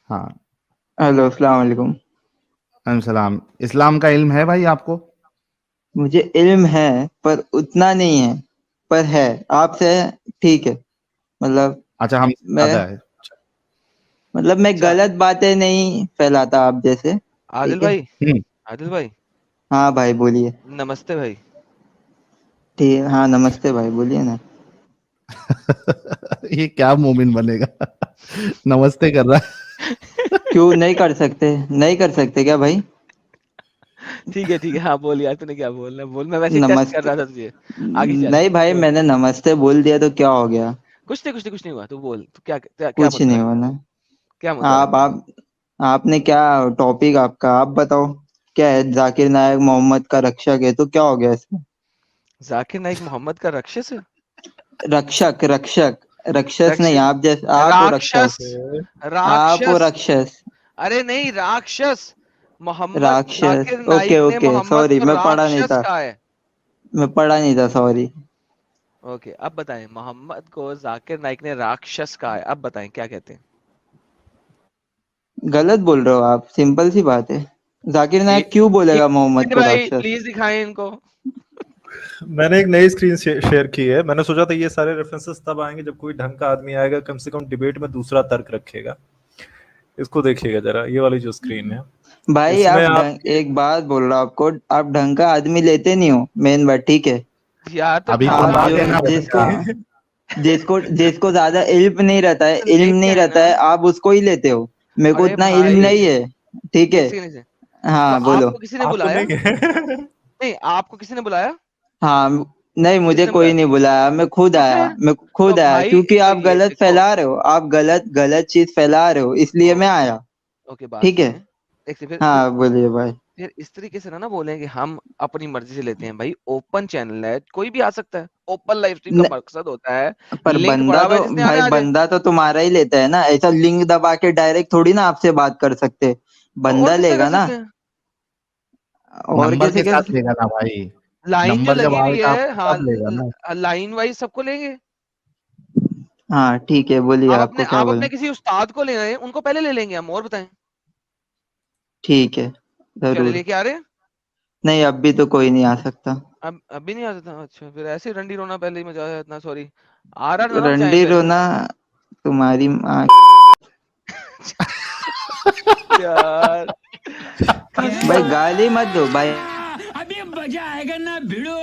हाँ। हेलो, अस्सलाम वालेकुम। सलाम। इस्लाम का इल्म है भाई आपको? मुझे इल्म है, पर उतना नहीं है। पर है आपसे। ठीक है। मतलब अच्छा, हम मैं ज्यादा है। मैं अच्छा, गलत बातें नहीं फैलाता आप जैसे। आदिल ठीक है। भाई। हम्म। आदिल भाई, हाँ भाई, बोलिए। नमस्ते भाई। ठीक, हाँ नमस्ते भाई, बोलिए ना। ये क्या मोमिन बनेगा? नमस्ते कर रहा क्यों नहीं कर सकते? नहीं कर सकते क्या भाई? ठीक है, हाँ बोल यार, तूने क्या बोलना बोल, मैं वैसे ही टेस्ट कर नमस्ते। रहा था तुझे। आगे चल, नहीं भाई, बोल। मैंने नमस्ते बोल दिया तो क्या हो गया? कुछ नहीं हुआ, तू बोल, तू क्या कुछ मुद्दा नहीं है? हुआ ना। क्या मुद्दा है? आप आपने क्या टॉपिक आपका आप बताओ। क्या है? जाकिर नायक मोहम्मद का रक्षक है तो क्या हो गया इसमें? जाकिर नाइक मोहम्मद का राक्षस है? रक्षक रक्षक। रक्षस रक्ष नहीं, आप जैसे आप हो राक्षस। रक्षस। है। आप हो राक्षस। रक्षस। अरे नहीं, राक्षस। मोहम्मद राक्षस, जाकिर ओके नाइक ने ओके, मोहम्मद सॉरी को मैं पढ़ा नहीं राक्षस था। कहा है। मैं पढ़ा नहीं था, सॉरी। ओके, अब बताएं, मोहम्मद को जाकिर नाइक ने राक्षस कहा है, अब बताएं क्या कहते हैं? गलत बोल रहे हो आप, सिंपल सी बात है। जाकिर ये नायक क्यों ये बोलेगा मोहम्मद को भाई राक्षस? प्लीज दिखाएं इनको। मैंने एक नई स्क्रीन शेयर की है। मैंने सोचा था ये सारे रेफरेंसेस तब आएंगे जब कोई ढंग का आदमी आएगा, कम से कम डिबेट में दूसरा तर्क रखेगा। इसको देखिएगा जरा, ये वाली जो स्क्रीन है भाई इसमें आप आपके। एक बात बोल रहा हूँ आपको, आप ढंग का आदमी लेते नहीं हो, मेन बात, ठीक है। यार तो अभी तो आप ढाबा बात जो है ना जिसको भैया। जिसको जिसको ज्यादा इल्म नहीं रहता है, इल्म लेके नहीं आए रहता ना। है, आप उसको ही लेते हो। मेरे को अरे उतना इल्म भाई, नहीं है। ठीक है। एक सेकंड से। तो हाँ बोलो। आपको किसी ने आपको बुलाया? नहीं है। नहीं, आपको किसी ने बुलाया? हाँ। नहीं, मुझे किसने कोई बुलाया? नहीं बुलाया, मैं खुद तो आया, फिर, मैं तो खुद आया, भाई क्योंकि तो आप ये गलत देखो। फैला रहे हो, आप गलत गलत चीज फैला रहे हो, इसलिए मैं आया। ओके, बात ठीक है। सुने। एक से हाँ बोलिए भाई। फिर इस तरीके से ना बोलें कि हम अपनी मर्जी से लेते हैं। भाई ओपन चैनल है, कोई भी आ सकता है। ओपन लाइव स्ट्रीम का न, मकसद होता है पर लिंक बंदा पड़ा हुआ तो है, जिसने आने भाई आ जाए। बंदा तो तुम्हारा ही लेता है ना, ऐसा लिंक दबा के डायरेक्ट थोड़ी ना आपसे बात कर सकते। तो और बंदा किससे कर लेगा ना। सकते हैं? और नंबर कैसे के साथ कैसे? लेगा ना भाई। लाइन जो नंबर जब लगी हुई आएगा है, आपको हाँ, तब लेगा ना। लाइन वाइज सबको लेंगे। हाँ ठीक है, बोलिए आपको क्या आप बोला। अपने किसी उस्ताद को ले आए, उनको पहले ले लेंगे हम, और बताएं। ठीक है, चले, जरूर। लेके आ रहे हैं। नहीं, अब भी तो कोई नहीं आ सकता। अब अभी नहीं आ सकता? अच्छा, फिर ऐसे ही रंडी रोना पहले ही मचा है इतना, सॉरी। आ रहा था ना चाय रंडी पे। रोना तुम्हारी माँ। यार, भाई कसम। गाली मत दो भाई। अभी मजा आएगा ना भिड़ो।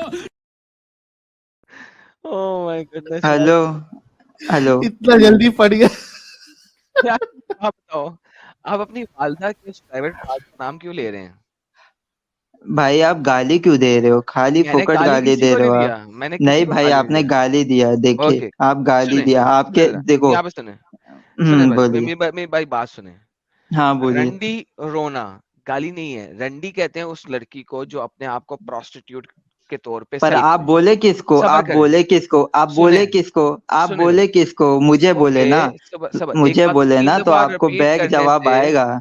ओह माय गुडनेस यार। हेलो। हेलो। इतना जल्दी पड़ गया। यार, आप बताओ, आप अपनी वालदा के उस प्राइवेट पार्ट का नाम क्यों ले रहे हैं? भाई आप गाली क्यों दे रहे हो? खाली मैंने फोकट गाली गाली किसी दे को रहे नहीं हो दिया, आप। मैंने नहीं किसी को भाई, गाली नहीं आपने दिया। गाली दिया, देखिए। ओके, आप गाली सुने, दिया आपके, देखो। यहाँ पे सुने। सुने भाई, बोलिए। मेरी भाई बात सुने। हाँ बोलिए। रंडी रोना गाली नहीं है। रंडी कहते हैं उस लड़की को जो अपने आप को प्रोस्टिट्यूट के तौर पे पर सेल आप करे। बोले किसको? सबर आप करें, बोले किसको? आप सुने, बोले किसको? आप सुने भाई। बोले किसको? मुझे बोले ओके, ना। सबर सबर, मुझे बोले ना, तो आपको बैक जवाब आएगा।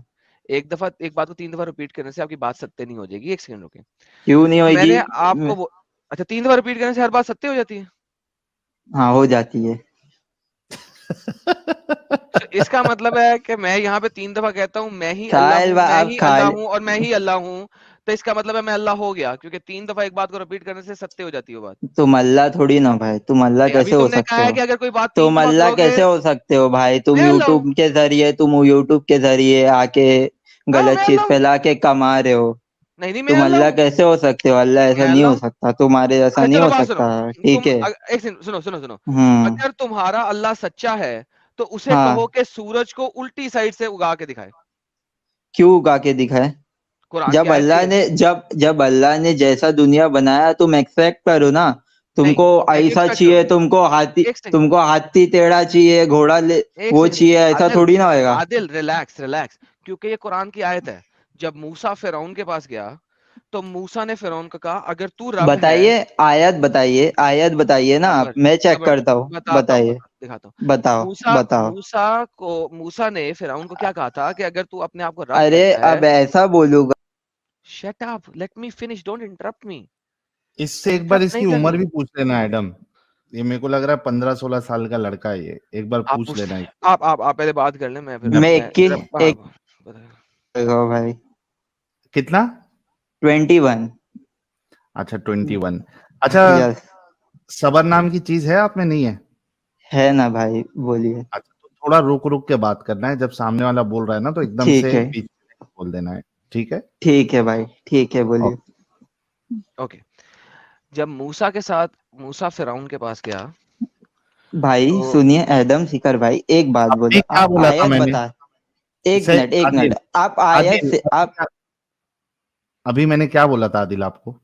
एक बात को 3 दफा रिपीट करने से आपकी बात सत्य नहीं हो जाएगी। एक सेकंड रुके। क्यों नहीं होगी? मैंने आपको अच्छा, 3 दफा रिपीट करने से हर बात सत्य हो जाती है? हाँ, हो जाती है। तो इसका मतलब है कि मैं यहाँ पे 3 दफा कहता हूँ मैं ही अल्लाह साहिल हूँ, मैं आप ही अल्लाह खाली। हूँ और मैं ही अल्लाह हूँ। तो इसका मतलब है मैं अल्लाह हो गया, क्योंकि 3 दफा एक बात को रिपीट करने से सत्य हो जाती है वो बात। तुम अल्लाह थोड़ी ना भाई, तुम अल्लाह नहीं, अभी कैसे हो तुमने सकते कहा है हो? कि अगर कोई बात तीन तुम दफा अल्लाह करोगे, कैसे हो सकते हो भाई? मैं अल्लाह हूँ। तुम यूट्यूब के जरिए आके हाँ, गलत मैं चीज अल्लाह हूँ। फैला के कमा रहे हो। नहीं नहीं, मैं तुम अल्लाह अल्लाह हूँ। कैसे हो सकते हो? अल्लाह ऐसा मैं नहीं अल्लाह हो हूँ। सकता, तुम्हारे ऐसा अच्छा नहीं चलो, हो बात सुनो। सकता। ठीक है। एक सेकंड, सुनो सुनो सुनो। हम्म। अगर तुम्हारा अल्लाह सच्चा है, तो उसे कहो हाँ। कि सूरज को उल्टी साइड से उगा के दिखाए। क्यों उगा के दिखाए? कुरान की आयत है ये। जब अल्लाह ने जैसा दुनिया बनाया, तुम एक्सपेक्ट करो ना। नहीं, तुमको मैं क्यों ऐसा एक्सपेक्ट करूं? चाहिए, एक सेकंड, तुमको हाथी टेढ़ा चाहिए, एक वो सेकंड। चाहिए, ऐसा आदिल, थोड़ी ना होएगा। Adil, relax relax. क्योंकि ये कुरान की आयत है। जब मूसा फिरौन के पास गया, तो मूसा ने फिरौन को कहा अगर तू रब है। बताइए। आयत बताइए ना आप, सबर मैं चेक सबर, करता हूँ, बताता हूँ, बताइए। दिखाता हूँ। बताओ। बताओ। मूसा ने फिरौन को क्या कहा था कि अगर तू अपने आप को रब अरे कहता है। अब ऐसा बोलूंगा। Shut up, let me finish, don't interrupt मी। इससे एक बार इंटरप्ट नहीं इसकी करना। उम्र भी पूछ लेना एडम। ये मेरे को लग रहा है 15-16 साल का लड़का है ये, एक बार आप पूछ पूछ लेना ले, है। आप पहले बात कर लें, मैं फिर मैं मैं 21 हाँ, एक बता- देखो भाई कितना? 21। अच्छा 21। अच्छा, यस सबर नाम की चीज है आप में? नहीं है? है ना भाई, बोलिए। अच्छा, तो थोड़ा रुक रुक के बात करना है, जब सामने वाला बोल रहा है ना तो एकदम ठीक से है बीच में बोल देना है, ठीक है? ठीक है भाई, ठीक है, बोलिए। ओके। जब मूसा फिरौन के पास गया भाई तो सुनिए एडम शिखर भाई, एक बात अभी बोलो, क्या आप बोला था आयत मैंने? बता। एक इसे मिनट एक आदिल, मिनट, आप आयत आदिल से आप अभी मैंने क्या बोला था आदिल आपको?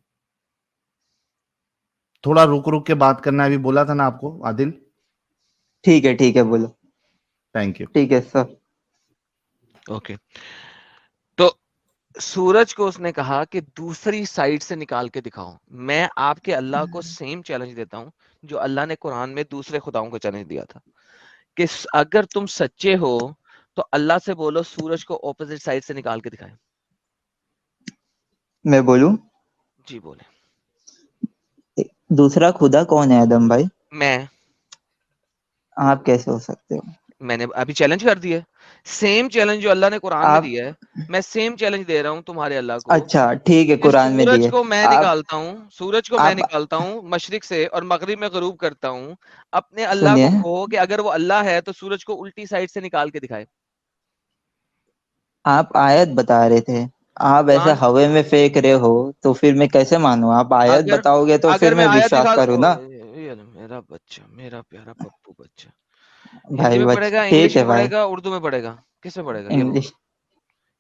थोड़ा रुक रुक के बात करना है, अभी बोला था ना आपको आदिल। ठीक है बोलो। Thank you. ठीक है सर। ओके, तो सूरज को उसने कहा कि दूसरी साइड से निकाल के दिखाओ। मैं आपके अल्लाह को सेम चैलेंज देता हूं जो अल्लाह ने कुरान में दूसरे खुदाओं को चैलेंज दिया था कि अगर तुम सच्चे हो तो अल्लाह से बोलो सूरज को ऑपोजिट साइड से निकाल के दिखाए। मैं बोलूं? जी बोले। दूसरा खुदा कौन है आदम भाई? मैं आप कैसे हो सकते हो? मैंने अभी चैलेंज कर दिया, सेम चैलेंज जो अल्लाह ने कुरान में आप दिया है, मैं सेम चैलेंज दे रहा हूं तुम्हारे अल्लाह को अच्छा ठीक है, कि कुरान में सूरज दिए। को मैं आप निकालता हूँ, सूरज को मैं आप निकालता हूँ मशरिक से और मगरिब में गरूब करता हूँ। अपने अल्लाह को सुनिए, कहो कि अगर वो अल्लाह है तो सूरज को उल्टी साइड से निकाल के दिखाए। आप आयत बता रहे थे, आप ऐसे कुरान, हवा में फेंक रहे हो, तो फिर मैं कैसे मानूं? आप आयत अगर बताओगे तो अगर फिर मैं मैं आयत विश्वास दिखा करूँ ना। ये ना मेरा बच्चा, मेरा प्यारा पप्पू बच्चा, हिंदी भाई में बच पढ़ेगा, ठीक इंग्लिश है में भाई। पढ़ेगा, उर्दू में पढ़ेगा, किस में पढ़ेगा ये बताओ? इंग्लिश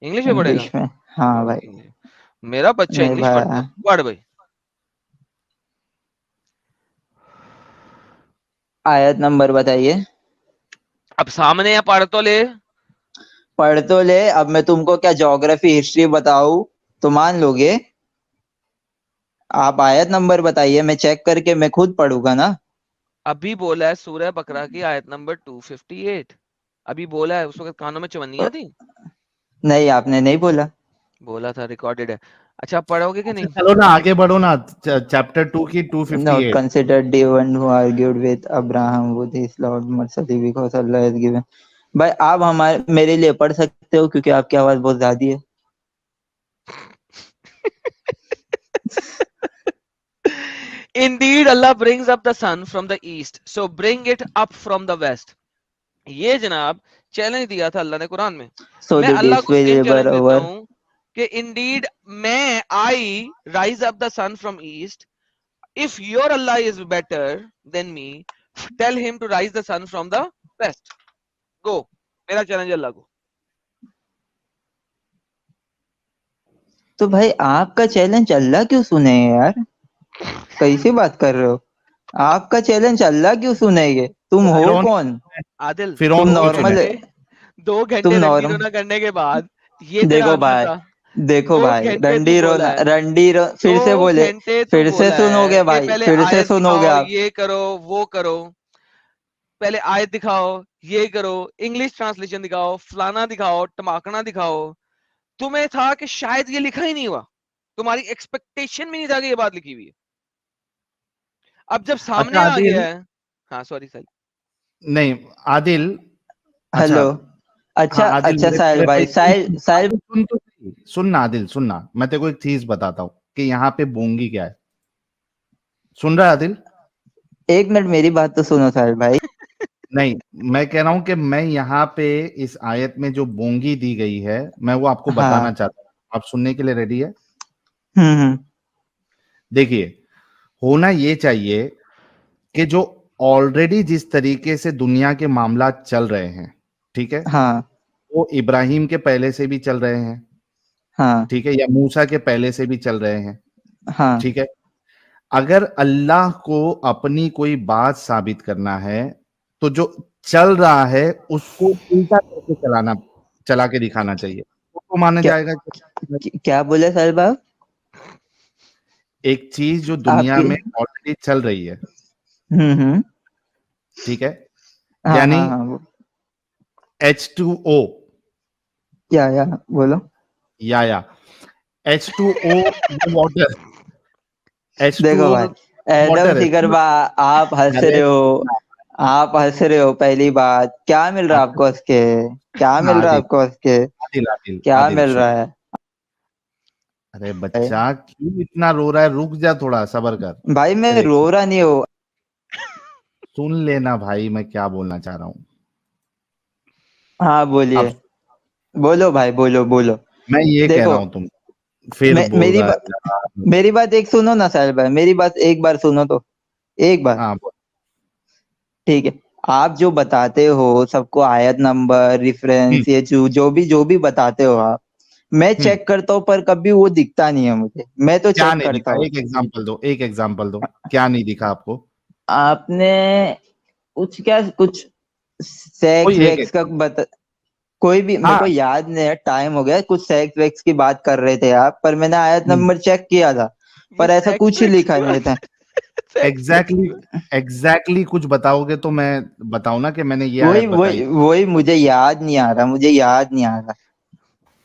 इंग्लिश में पढ़ेगा। इंग्लिश में। हाँ भाई। इंग्लिश। मेरा बच्चा नहीं इंग्लिश पढ़ता है, भाई, पढ़ भाई। आयत नंबर बताइए। अब सामने है, पढ़ तो ले। पढ़ तो ले, अब मैं तुमको क्या ज्योग्राफी हिस्ट्री बताऊं तो मान लोगे? आप आयत नंबर बताइए, मैं चेक करके मैं खुद पढ़ूंगा ना। अभी बोला है सूरह बकरा की आयत नंबर 258, अभी बोला है, उस वक्त कानों में चवन्नियां थी। नहीं, आपने नहीं बोला। बोला था, रिकॉर्डेड है। अच्छा, आप पढ़ोगे कि अच्छा नहीं? चलो ना आगे बढ़ो ना, चैप्टर 2 की Not 258। considered the one who argued with Abraham with his Lord mercifully because Allah has given। भाई आप हमारे मेरे लिए पढ़ सकते हो क्योंकि आपकी आवाज बहुत ज्यादा है। Indeed, Allah brings up the sun from the east, so bring it up from the west। ये जनाब चैलेंज दिया था अल्लाह ने कुरान में। So मैं that अल्लाह is को सेम wherever चैलेंज देता our हूं कि इंडीड मैं I rise up the sun from east, if your Allah is better than me tell him to rise the sun from the west. Go, मेरा challenge अल्लाह को। तो भाई आपका चैलेंज अल्लाह क्यों सुनेगा यार? कैसी बात कर रहे हो? आपका चैलेंज अल्लाह क्यों सुनेंगे? तुम हो फिरौन कौन? आदिल, तुम फिरौन क्यों नॉर्मल, सुने? 2 घंटे तुम रंडी नॉर्मल। रोना करने के बाद ये तेरा देखो आंसर भाई, था। देखो दो भाई, घंटे तू बोला है, रंडी रो फिर से दो बोले। घंटे तू फिर से बोला है सुनोगे कि भाई, पहले फिर से आयत सुनोगे दिखाओ, आप। ये करो, वो करो, पहले आयत दिखाओ, ये करो, इंग्लिश ट्रांसलेशन दिखाओ, फलाना दिखाओ, टमाकना दिखाओ। तुम्हें था कि शायद ये लिखा ही नहीं हुआ, तुम्हारी एक्सपेक्टेशन भी नहीं था कि ये बात लिखी हुई है। अब जब अच्छा सामने आ आदिल, गया है, हाँ सॉरी सर। नहीं आदिल, अच्छा, हेलो। अच्छा हाँ आदिल, अच्छा मेरे साहिल मेरे भाई, भाई सुन साहिल सुन साहिल। आदिल, सुन तो सही। सुन ना आदिल, सुन ना, मैं तेरे को एक चीज बताता हूँ कि यहाँ पे बोंगी क्या है। सुन रहा है आदिल? एक मिनट मेरी बात तो सुनो साहिल भाई। नहीं, मैं कह रहा हूं कि मैं यहाँ पे इस आयत में जो बोंगी दी गई है, मैं वो आपको बताना हाँ। चाहता हूँ। आप सुनने के लिए रेडी है? हम्म। देखिए, होना ये चाहिए कि जो ऑलरेडी जिस तरीके से दुनिया के मामला चल रहे हैं, ठीक है, हाँ वो इब्राहिम के पहले से भी चल रहे हैं, हाँ ठीक है, या मूसा के पहले से भी चल रहे हैं, हाँ। ठीक है। अगर अल्लाह को अपनी कोई बात साबित करना है तो जो चल रहा है उसको उल्टा करके चला के दिखाना चाहिए, उसको माना क्या जाएगा कि क्या बोले साहिल भाई? एक चीज जो दुनिया आपकी। में ऑलरेडी चल रही है, हम्म। ठीक है, हाँ यानी हाँ हाँ H2O, या बोलो। या H2O वाटर, देखो H2O भाई, एडम वाटर है। सिकरबा, आप हंस अरे रहे हो, आप हंस रहे हो। पहली बात, क्या मिल रहा है आपको उसके? क्या मिल रहा है आदिल आपको उसके? आदिल आदिल क्या आदिल मिल शेर। रहा है? अरे बच्चा क्यों इतना रो रहा है, रुक जा थोड़ा सब्र कर। भाई मैं देख रो रहा नहीं हूँ। सुन लेना भाई मैं क्या बोलना चाह रहा हूँ। हाँ बोलिए, अब बोलो भाई, बोलो बोलो। मैं ये कह देखो, रहा हूँ तुम फिर बोल मेरी रहा बात, है यार। मेरी बात एक सुनो ना साहिल भाई, मेरी बात एक बार सुनो तो, एक बार। हाँ बोल। ठीक है, आप जो बताते हो सबको आयत नंबर हम्म, रेफरेंस, ये जो भी बताते हो आप, मैं हम्म, चेक करता हूँ पर कभी वो दिखता नहीं है मुझे। मैं तो क्या चेक नहीं करता दिखा, हूँ। एक एग्जांपल दो, एक एग्जांपल दो, क्या नहीं दिखा आपको। आपने कुछ क्या, कुछ सेक्स कोई एक वैक्स का एग्जांपल। बता, कोई भी, मेरे को हाँ। याद नहीं है, टाइम हो गया। कुछ सेक्स वैक्स की बात कर रहे थे आप, पर मैंने आयत हम्म, नंबर चेक किया था, ये पर ऐसा सेक्स कुछ ही वेक्स लिखा की नहीं बात था। सेक्स वेक्स एग्जैक्टली की बात। एग्जैक्टली कुछ बताओगे तो मैं बताऊं ना कि मैंने ये वही आयत बताई। वही वही मुझे याद नहीं आ रहा, मुझे याद नहीं आ रहा।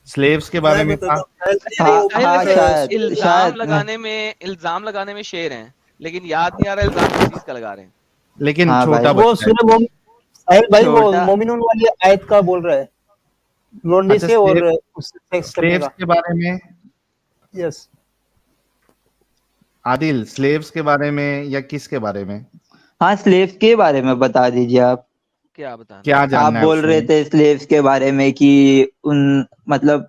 स्लेव्स के बारे मैं में था। बताता हूँ साहिल भाई, नहीं वो हाँ साहिल हाँ, वैसे शायद इल्जाम शायद लगाने में, इल्जाम लगाने में शेर हैं, लेकिन याद नहीं आ रहा इल्जाम किस चीज का लगा रहे हैं। लेकिन हाँ भाई। छोटा वो बच्चा है। सुने साहिल भाई वो छोटा, मोमिनून वाली आयत का बोल रहा है, लोंडी अच्छा से और स्लेव उससे सेक्स करने स्लेव्स का। के बारे में। यस। आदिल स्लेव्स के बारे में या किसके बारे में हाँ स्लेव्स के बारे में बता दीजिए आप। क्या बताना क्या है? आप जानना है बोल रहे उसमें। थे स्लेव्स के बारे में कि उन, मतलब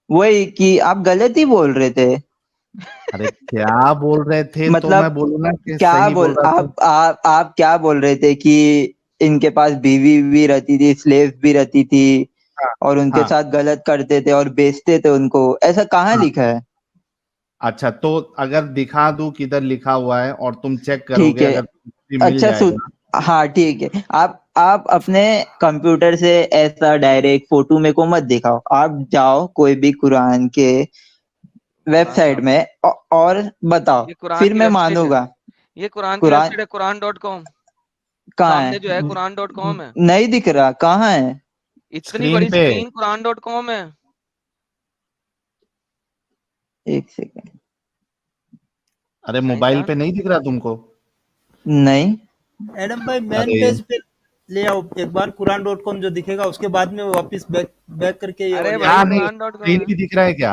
वही कि आप गलत ही बोल रहे थे। अरे क्या बोल रहे थे तो मैं मतलब बोलूँ ना कि क्या सही बोल बोल, रहा था। आप क्या बोल रहे थे कि इनके पास बीवी भी रहती थी, स्लेव्स भी रहती थी, हाँ और उनके हाँ साथ गलत करते थे और बेचते थे उनको, ऐसा कहाँ हाँ। लिखा है? अच्छा तो अगर दिखा दूं किधर लिखा हुआ है और तुम चेक ठीक करोगे, है, अगर भी मिल अच्छा सुन, जाएगा। हाँ ठीक है, आप अपने कंप्यूटर से ऐसा डायरेक्ट फोटो में को मत दिखाओ, आप जाओ कोई भी कुरान के कुरान वेबसाइट कहाँ पे? में और बताओ, ये कुरान फिर की मैं वेबसाइट है, मानूंगा। ये कुरान की कुरान वेबसाइट है कुरान.com। कहाँ सामने जो है है? कुरान.com है। नहीं दिख रहा, कहाँ है? इतनी स्क्रीन बड़ी पे। स्क्रीन कुरान.com है। एक सेकंड। अरे मोबाइल साइंसदान पे है। नहीं दिख रहा तुमको। नहीं, एडम भाई मेन अरे पेज पे ले आओ एक बार, कुरान.com जो दिखेगा उसके बाद में वापस बैक बैक करके ये अरे वाली भाई क्या आयत नहीं, कुरान.com स्क्रीन है। भी दिख रहा है क्या।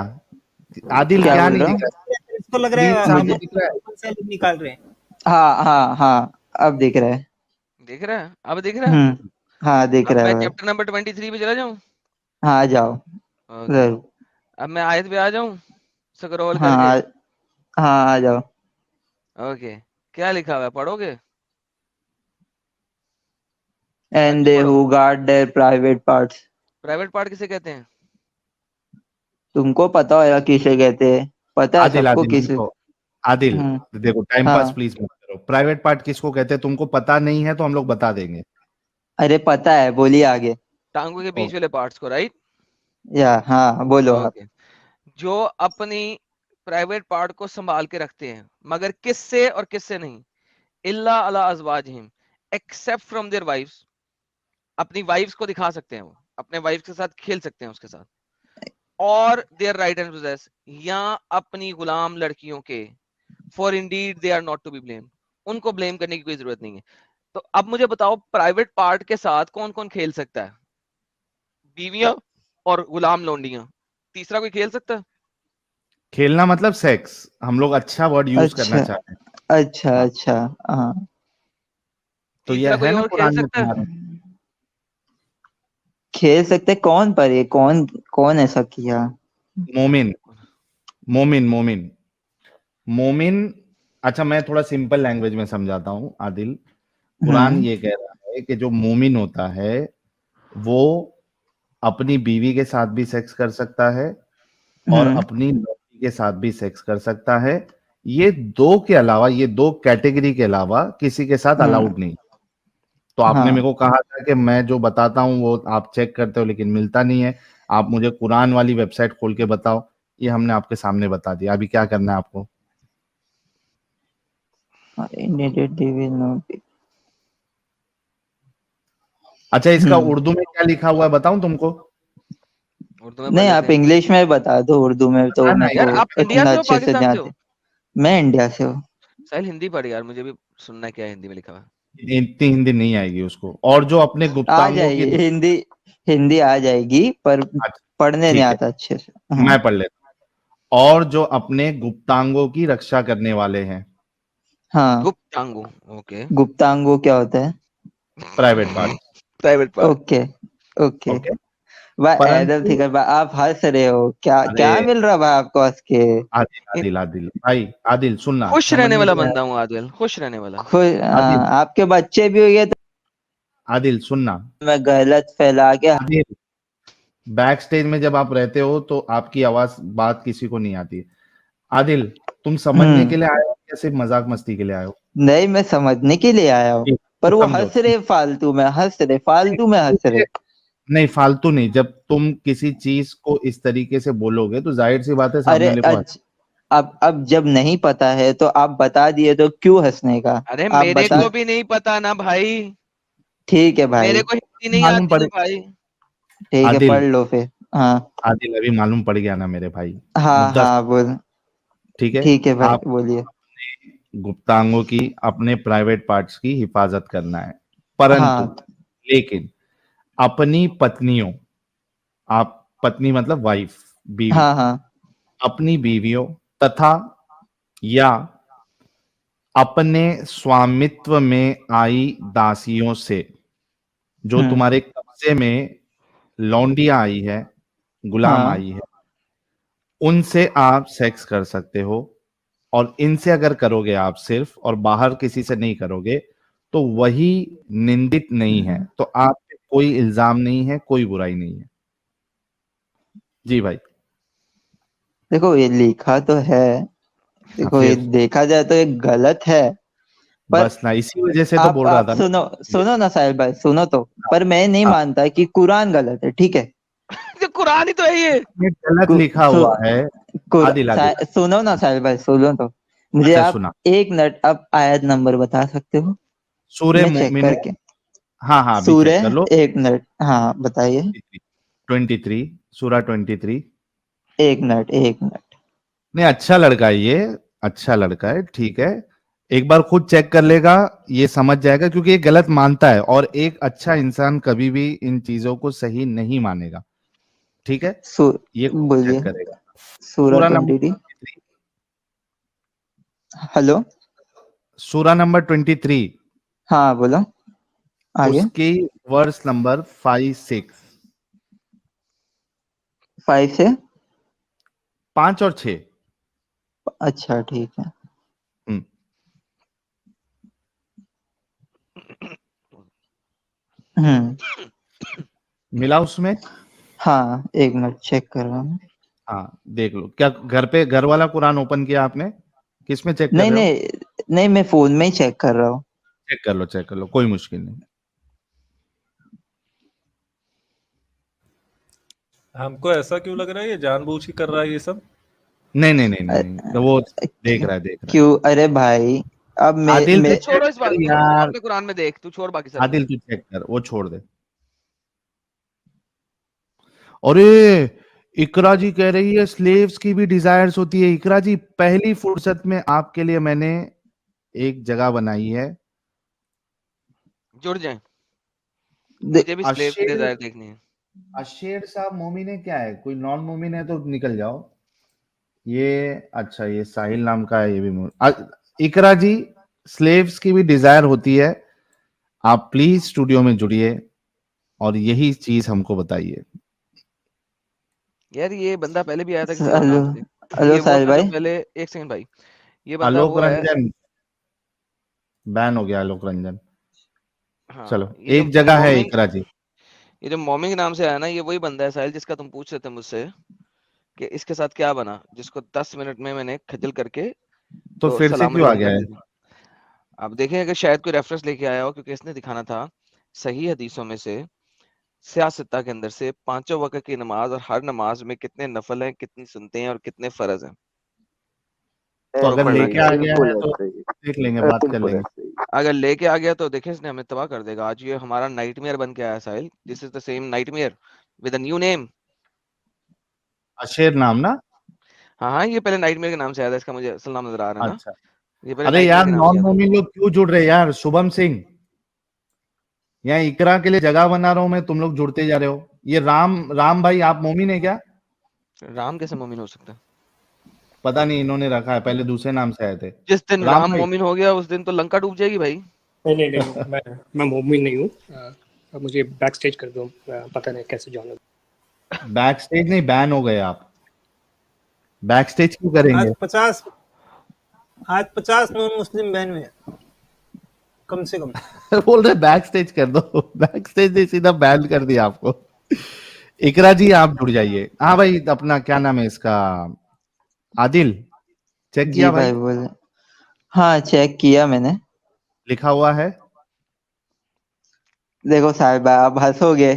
आदिल क्या क्या बोल नहीं रहा दिख हूँ? रहा। इसको लग रहा स्क्रीन है सामने मुझे, दिख रहा है। से लोग निकाल रहे हैं। हाँ हाँ हाँ, अब दिख रहा है। दिख रहा है, अब दिख रहा है। हाँ दिख अब रहा मैं है भाई। चैप्टर नंबर 23 पे चला जाऊं? हाँ जाओ, ओके। जरूर। अब मैं आयत पे आ जाऊं स्क्रॉल हाँ करके? हाँ आ जाओ। ओके, क्या लिखा हुआ है, पढ़ोगे? एंड अच्छे दे पढ़ो। Who guard their private parts. Private part किसे कहते हैं? तुमको पता होगा किसे कहते हैं, पता है आदिल सबको आदिल किसे। देखो, आदिल हम्म, देखो टाइम पास हाँ। प्लीज मत करो। प्राइवेट पार्ट किसको कहते हैं तुमको पता नहीं है तो हम लोग बता देंगे। अरे पता है, बोलिए आगे। टांगों के ओ, बीच वाले पार्ट्स को, राइट? या हाँ बोलो आप। ओके। जो अपनी प्राइवेट पार्ट को संभाल के रखते हैं, मगर किससे और किससे नहीं? इल्ला अला अज़वाजिहिम, एक्सेप्ट फ्रॉम देयर वाइफ्स। अपनी वाइफ्स को दिखा सकते हैं, वो अपने वाइफ्स के साथ खेल सकते हैं उसके साथ, और देयर राइट एंड पोजेस, या अपनी गुलाम लड़कियों के, for indeed they are not to be blame, उनको ब्लेम करने की कोई जरूरत नहीं है। तो अब मुझे बताओ, प्राइवेट पार्ट के साथ कौन कौन खेल सकता है? बीवियां और गुलाम लौंडियां, तीसरा कोई खेल सकता है? खेलना मतलब सेक्स, हम लोग अच्छा वर्ड यूज करना अच्छा चाहते हैं। अच्छा हाँ अच्छा। हाँ, तो तीसरा यह कोई है ना और खेल कुरान में सकता है? तुम्हारे। खेल सकते कौन, पर ये कौन, कौन ऐसा किया? मोमिन मोमिन मोमिन मोमिन। अच्छा मैं थोड़ा सिंपल लैंग्वेज में समझाता हूँ आदिल। कुरान हम्म ये कह रहा है कि जो मोमिन होता है वो अपनी बीवी के साथ भी सेक्स कर सकता है और हम्म अपनी लड़की के साथ भी सेक्स कर सकता है। ये दो के अलावा, ये दो कैटेगरी के अलावा किसी के साथ हम्म, अलाउड नहीं। तो आपने मेरे हाँ। को कहा था कि मैं जो बताता हूँ वो आप चेक करते हो लेकिन मिलता नहीं है। आप मुझे कुरान वाली वेबसाइट खोल के बताओ। ये हमने आपके सामने बता दिया, अभी क्या करना है आपको। अच्छा इसका हम्म, उर्दू में क्या लिखा हुआ है बताऊं तुमको। उर्दू में पढ़ नहीं लेते आप हैं। इंग्लिश में बता दो, उर्दू में तो बताना मेरे यार को आप इंडिया इतना से हो अच्छे से नहीं पाकिस्तान से आते। हो? मैं इंडिया से हूँ। साहिल हिंदी पढ़ यार, मुझे भी सुनना है क्या हिंदी में लिखा हुआ है। इतनी हिंदी नहीं आएगी उसको। और जो अपने आ गुप्तांगों की, जाएगी हिंदी, हिंदी आ जाएगी पर अच्छा, पढ़ने नहीं ठीक है, आता अच्छे से। मैं पढ़ लेता हूँ। और जो अपने गुप्तांगों की रक्षा करने वाले हैं, हाँ, गुप्तांगो, ओके। गुप्तांगो क्या होता है? Private part. Private part. Okay okay. Okay, भाई ऐदल परंतु, थिकर भाई, आप हंस रहे हो क्या? अरे क्या मिल रहा भाई आपको हंस के? आदिल आदिल आदिल भाई, आदिल सुनना, खुश रहने समझने वाला के लिए बंदा हूँ आदिल, खुश रहने वाला। खुद आदिल आपके बच्चे भी हुए तो आदिल सुनना, मैं गलत फैला के। आदिल बैक स्टेज में जब आप रहते हो तो आपकी आवाज, बात किसी को नहीं आती है। आदिल, तुम समझने के लिए आए हो या सिर्फ मजाक मस्ती के लिए आए हो? नहीं, मैं समझने के लिए आया हूँ, ठीक, तो पर वो समझो। हंस रहे फालतू में, हंस रहे नहीं, फालतू में हंस रहे। मुझे- नहीं, फालतू नहीं, जब तुम किसी चीज को इस तरीके से बोलोगे तो जाहिर सी बात है अरे सामने वाले को अब जब नहीं पता है तो आप बता दिए तो क्यों हंसने का? अरे आप मेरे बता। को भी नहीं पता ना भाई, ठीक है भाई, मेरे को हिंदी नहीं मालूम आती पड़ ना भाई। ठीक है आदिल, पढ़ लो फिर। हाँ आदिल अभी मालूम पड़ गया ना मेरे भाई। हाँ मुद्दा, हाँ बोल। ठीक है, ठीक है भाई आप बोलिए। गुप्तांगों की, अपने प्राइवेट पार्ट्स की हिफाजत करना है, परंतु, हाँ लेकिन अपनी पत्नियों, आप पत्नी मतलब वाइफ, बीवी, हाँ हाँ। अपनी बीवियों तथा या अपने स्वामित्व में आई दासियों से, जो हम्म तुम्हारे कब्जे में लौंडिया आई है, गुलाम हाँ आई है, उनसे आप सेक्स कर सकते हो। और इनसे अगर करोगे आप सिर्फ, और बाहर किसी से नहीं करोगे, तो वही निंदित नहीं है, तो आप पे कोई इल्जाम नहीं है, कोई बुराई नहीं है। जी भाई। देखो ये लिखा तो है, देखो ये फिर देखा जाए तो ये गलत है, पर बस ना, इसी वजह से तो बोल रहा आप था सुनो, ना। सुनो ना साहिल भाई, सुनो तो। पर मैं नहीं हाँ, मानता कि कुरान गलत है, ठीक है? ये कुरान ही तो है ये। ये गलत कु, लिखा सु, हुआ है। आदिल आदिल, सुनो ना साहिल भाई, सुनो तो। मुझे अच्छा आप सुना, एक मिनट, आप आयत नंबर बता सकते हो? सूरे मैं चेक मोमिन, करके। हाँ हाँ अभी चेक कर सूरह, लो। एक मिनट, हाँ बताइए। 23, सूरा 23। एक मिनट एक मिनट। नहीं, अच्छा लड़का है ये, अच्छा लड़का है, ठीक है, एक बार खुद चेक कर लेगा, ये समझ जाएगा, क्योंकि ये गलत मानता है, और एक अच्छा इंसान कभी भी इन चीजों को सही नहीं मानेगा, ठीक है, सू ये खुद चेक बोलिए। करेगा। सूरह सूरा नंबर 23। 23, हेलो। सूरा नंबर 23, हाँ बोलो आगे। उसकी वर्स नंबर 5 6, 5 से। 5 और 6। अच्छा ठीक है। हम्म। मिला उसमें? हाँ एक मिनट चेक कर रहा हूँ। हाँ देख लो, क्या घर पे, घर वाला कुरान ओपन किया आपने? किस में चेक कर नहीं रहे हो? नहीं नहीं, मैं फोन में ही चेक कर रहा हूँ। चेक कर लो, चेक कर लो, कोई मुश्किल नहीं। हमको ऐसा क्यों लग रहा है ये जानबूझ के कर रहा है ये सब? नहीं नहीं नहीं नहीं, अ- नहीं, वो देख रहा है, देख रहा है। क्यों? अरे भाई अब आदिल मैं तू तू चेक छोड़ो इस बात कर को, तू यार, अपने कुरान में देख, तू छोड़ बाकी सब को। आदिल तू चेक कर, वो छोड़ दे। अरे, इकरा जी कह रही है स्लेव्स की भी डिजायर्स होती है। इकरा जी, पहली फुर्सत में आपके लिए मैंने एक जगह बनाई है। जुड़ जाए, दे- मुझे भी स्लेव की अशेर, डिजायर देखनी है। अशेर साहब मोमिन है क्या है? कोई नॉन मोमिन है तो निकल जाओ। ये, अच्छा, ये साहिल नाम का है, ये भी इकरा जी, स्लेव्स की भी डिजायर होती है। आप प्लीज स्टूडियो में जुड़िए और यही चीज हमको बताइए। यार ये बंदा पहले भी आया था किसी और हेलो। नाम से। हेलो ये वो साहिल था जो भाई। पहले, एक सेकंड भाई, ये बंदा आलोक वो है। रंजन, बैन हो गया आलोक रंजन। चलो, हाँ, ये जो एक जगह है मॉर्निंग, इकरा जी। ये जो मॉर्निंग नाम से आया ना, ये वही बंदा है साहिल जिसका तुम पूछ रहे थे मुझसे कि इसके साथ क्या बना, जिसको 10 मिनट में मैंने खजल करके तो तो फिर से सलाम क्यों आ अलैकुम गया कर है? दी थी। अब देखें अगर शायद कोई रेफरेंस लेके आया हो, क्योंकि इसने दिखाना था सही हदीसों में से, सियासत्ता के अंदर से, पांचों वक्त की नमाज और हर नमाज में कितने नफल हैं, कितनी सुनते हैं और कितने फर्ज हैं। तो तो अगर पढ़ना लेके क्या आ है? गया है तो देख लेंगे, बात कर लेंगे। अगर लेके आ गया तो देखें इसने हमें तबाह कर देगा। आज ये हमारा नाइटमेयर बन के आया Sahil, this is the same nightmare with a new name. Asher नाम ना? हाँ हाँ, ये पहले नाइटमेयर के नाम से आया था, इसका मुझे असल नाम नजर आ रहा है ना। अच्छा, ये पहले अरे लाइक यार करके नाम नॉन लिया था। मोमिन लोग क्यों जुड़ रहे हैं यार? शुभम सिंह, यहाँ इकरा के लिए जगह बना रहा हूँ मैं, तुम लोग जुड़ते जा रहे हो। ये राम भाई, आप मोमिन है क्या? राम कैसे मोमिन हो सकता है? पता नहीं, इन्होंने रखा है, पहले दूसरे नाम से आए थे। जिस दिन राम राम भाई, मोमिन हो गया उस दिन तो लंका डूब जाएगी भाई। नहीं नहीं नहीं, मैं मोमिन नहीं हूँ। अब मुझे बैक स्टेज कर दो, पता नहीं कैसे जाना। बैक स्टेज नहीं, बैन हो गए आप। बैक स्टेज क्यों करेंगे? आज 50 नॉन मुस्लिम बैन में कम से कम। बोल रहे बैक स्टेज कर दो, बैक स्टेज ने सीधा बैन कर दिया आपको। इकरा जी आप जुड़ जाइए। हाँ भाई, अपना क्या नाम है इसका, आदिल, चेक जी किया भाई? भाई बोले। हाँ चेक किया मैंने। लिखा हुआ है? देखो साहिबा आप हंसोगे,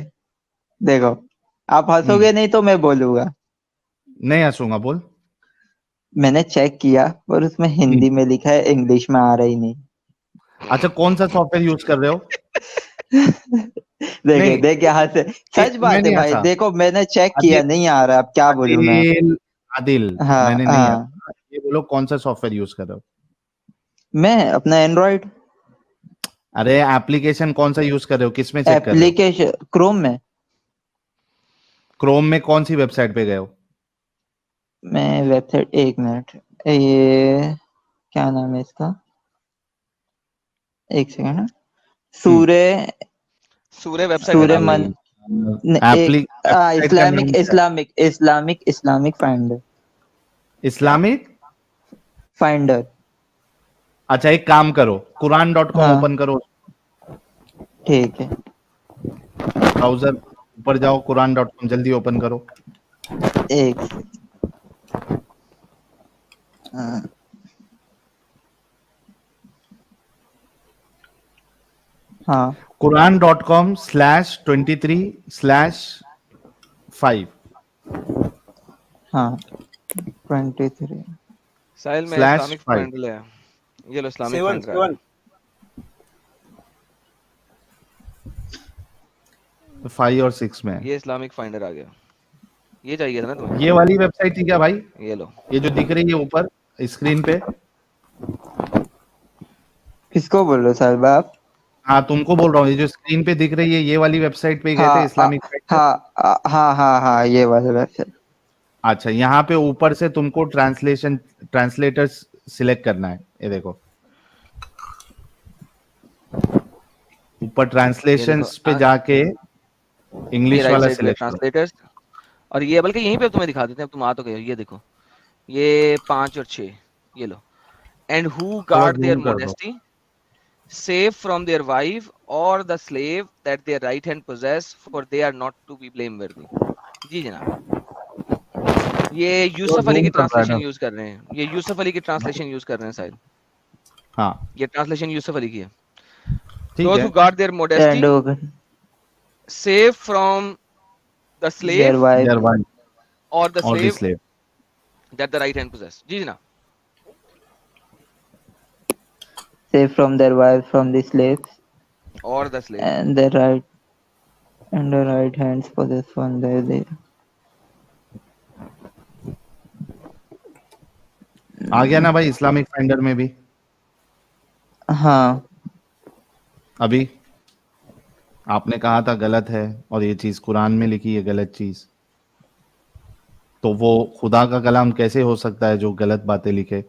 देखो आप हंसोगे नहीं तो मैं बोलूंगा। नहीं हंसूंगा, बोल। मैंने चेक किया पर उसमें हिंदी में लिखा है, इंग्लिश में आ रहा ही नहीं। अच्छा, कौन सा सॉफ्टवेयर यूज कर रहे हो? देखे नहीं, देख यहाँ से सच मैं बात है नहीं भाई, हंसा। देखो मैंने चेक किया, आदिल, नहीं आ रहा, अब क्या बोलूं मैं। आदिल, आदिल, हाँ मैंने नहीं हाँ, हंसा। ये बोलो कौन सा सॉफ्टवेयर यूज कर रहे हो? मैं अपना एंड्रॉइड अरे एप्लीकेशन कौन सा यूज कर रहे हो, किसमें चेक कर रहे हो? एप्लीकेशन क्रोम में। क्रोम में कौन सी वेबसाइट पे गए हो? मैं वेबसाइट, एक मिनट, ये क्या नाम है इसका, एक सेकंड। सूर्य सूर्य वेबसाइट सूर्य बता मन एप्ली वेबसाइट का इस्लामिक नाम क्या है? Islamic Islamic Islamic finder Islamic. Finder. अच्छा एक काम करो, कुरान.com हाँ ओपन करो, ठीक है, ब्राउजर ऊपर जाओ, कुरान.com जल्दी ओपन करो। एक हाँ, हाँ कुरान.com/23/5 हाँ 23। साहिल मैं स्लैश इस्लामिक 5 फाइंडर है। ये लो इस्लामिक 7 फाइंडर आ 7 गया। 5 और 6 में है। ये इस्लामिक फाइंडर आ गया। ये चाहिए था ना तुम्हें? ये वाली वेबसाइट थी क्या भाई? ये लो। ये जो दिख रही है ऊपर स्क्रीन पे? किसको बोल रहे हो साहिब आप? हाँ तुमको बोल रहा हूँ, ये जो स्क्रीन पे दिख रही है ये वाली वेबसाइट पे ही गए थे, हाँ इस्लामिक साइट पे? हाँ ये वाला वेबसाइट। अच्छा, यहाँ पे ऊपर से तुमको ट्रांसलेटर सिलेक्ट करना है। ये देखो ऊपर ये ट्रांसलेशन देखो पे जाके ये इंग्लिश राइट वाला साइड पे सिलेक्ट करो। ट्रांसलेटर्स, और ये बल्कि यहीं पे तुम्हें दिखा देते हैं, अब तुम आ तो गए हो। ये देखो ये 5 और 6, ये लो। एंड हु थोड़ा गार्ड देयर जूम कर दो। modesty save from their wife or the slave that their right hand possess, for they are not to be blameworthy। जी जनाब, ये यूसुफ अली की जूम कर रहा है ट्रांसलेशन ना? यूज कर रहे हैं, ये यूसुफ अली की ट्रांसलेशन यूज कर रहे हैं शायद। हाँ ये ट्रांसलेशन यूसुफ अली की है। ठीक Those है। who guard their modesty and save from the their slave wife Their wife or the or the slave slave। that the right hand possess। जी जनाब। Save from their wife from the slaves or the slave। and their right hands possess from their आ गया ना भाई Islamic finder में भी? हाँ अभी आपने कहा था गलत है और ये चीज कुरान में लिखी है गलत चीज, तो वो खुदा का कलाम कैसे हो सकता है जो गलत बातें लिखे